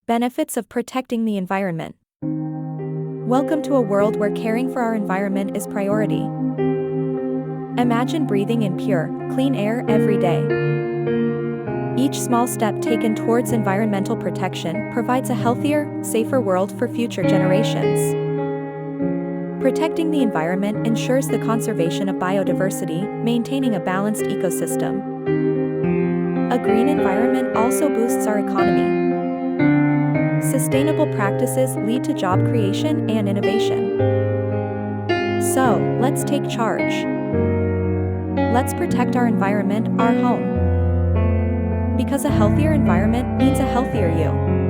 Benefits of protecting the environment. Welcome to a world where caring for our environment is priority. Imagine breathing in pure, clean air every day. Each small step taken towards environmental protection provides a healthier, safer world for future generations. Protecting the environment ensures the conservation of biodiversity, maintaining a balanced ecosystem. A green environment also boosts our economy. Sustainable practices lead to job creation and innovation. So, let's take charge. Let's protect our environment, our home. Because a healthier environment means a healthier you.